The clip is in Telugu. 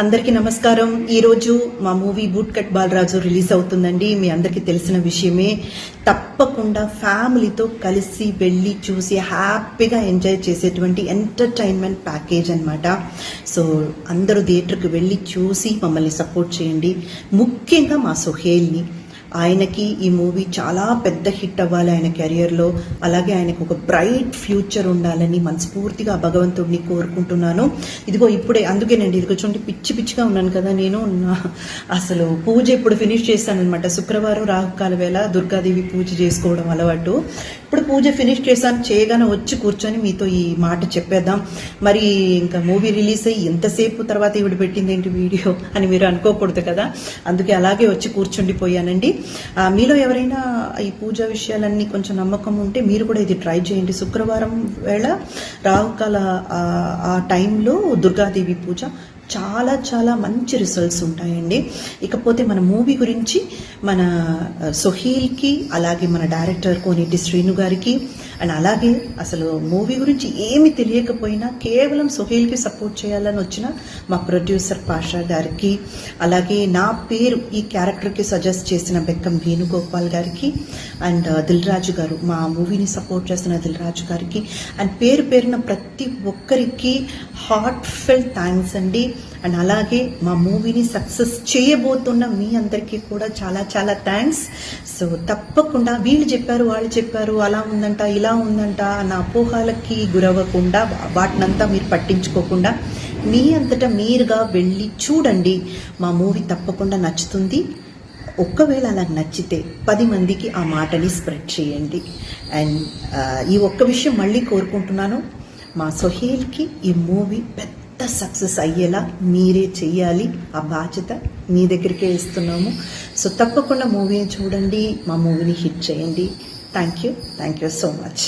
అందరికీ నమస్కారం. ఈరోజు మా movie boot cut Balaraju release అవుతుందండి. మీ అందరికీ తెలిసిన విషయమే. తప్పకుండా ఫ్యామిలీతో కలిసి వెళ్ళి చూసి హ్యాపీగా ఎంజాయ్ చేసేటువంటి ఎంటర్టైన్మెంట్ ప్యాకేజ్ అన్నమాట. సో అందరూ థియేటర్కి వెళ్ళి చూసి మమ్మల్ని సపోర్ట్ చేయండి. ముఖ్యంగా మా సోహేల్ని, ఆయనకి ఈ మూవీ చాలా పెద్ద హిట్ అవ్వాలి ఆయన కెరియర్లో, అలాగే ఆయనకు ఒక బ్రైట్ ఫ్యూచర్ ఉండాలని మనస్ఫూర్తిగా భగవంతుడిని కోరుకుంటున్నాను. ఇదిగో ఇప్పుడే అందుకేనండి, ఇదిగో చూడండి పిచ్చిగా ఉన్నాను కదా నేను. అసలు పూజ ఇప్పుడు ఫినిష్ చేశానమాట. శుక్రవారం రాహుకాల వేళ దుర్గాదేవి పూజ చేసుకోవడం అలవాటు. ఇప్పుడు పూజ ఫినిష్ చేశాను. చేయగానే వచ్చి కూర్చొని మీతో ఈ మాట చెప్పేద్దాం. మరి ఇంకా మూవీ రిలీజ్ అయ్యి ఎంతసేపు తర్వాత ఈవిడ పెట్టింది ఏంటి వీడియో అని మీరు అనుకోకూడదు కదా, అందుకే అలాగే వచ్చి కూర్చుండిపోయానండి. మీలో ఎవరైనా ఈ పూజా విషయాలన్నీ కొంచెం నమ్మకం ఉంటే మీరు కూడా ఇది ట్రై చేయండి. శుక్రవారం వేళ రాహుకాల ఆ టైంలో దుర్గాదేవి పూజ చాలా చాలా మంచి రిజల్ట్స్ ఉంటాయండి. ఇకపోతే మన మూవీ గురించి మన సోహేల్కి, అలాగే మన డైరెక్టర్ కోనేటి శ్రీను గారికి, అండ్ అలాగే అసలు మూవీ గురించి ఏమి తెలియకపోయినా కేవలం సోహేల్కి సపోర్ట్ చేయాలని వచ్చిన మా ప్రొడ్యూసర్ పాషా గారికి, అలాగే నా పేరు ఈ క్యారెక్టర్కి సజెస్ట్ చేసిన బెక్కం వేణుగోపాల్ గారికి, అండ్ దిల్ రాజు గారు, మా మూవీని సపోర్ట్ చేస్తున్న దిల్ రాజు గారికి, అండ్ పేరున ప్రతి ఒక్కరికి హార్ట్ ఫెల్ థ్యాంక్స్ అండి. అండ్ అలాగే మా మూవీని సక్సెస్ చేయబోతున్న మీ అందరికీ కూడా చాలా చాలా థ్యాంక్స్. సో తప్పకుండా వీళ్ళు చెప్పారు వాళ్ళు చెప్పారు అలా ఉందంట ఇలా ఉందంట అన్న అపోహాలకి గురవ్వకుండా, వాటినంతా మీరు పట్టించుకోకుండా మీ అంతటా మీరుగా వెళ్ళి చూడండి. మా మూవీ తప్పకుండా నచ్చుతుంది. ఒక్కవేళ అలా నచ్చితే 10 మందికి ఆ మాటని స్ప్రెడ్ చేయండి. అండ్ ఈ ఒక్క విషయం మళ్ళీ కోరుకుంటున్నాను, మా సోహేల్కి ఈ మూవీ పెద్ద సక్సెస్ అయ్యేలా మీరే చెయ్యాలి. ఆ బాధ్యత మీ దగ్గరికే ఇస్తున్నాము. సో తప్పకుండా మూవీని చూడండి, మా మూవీని హిట్ చేయండి. Thank you so much.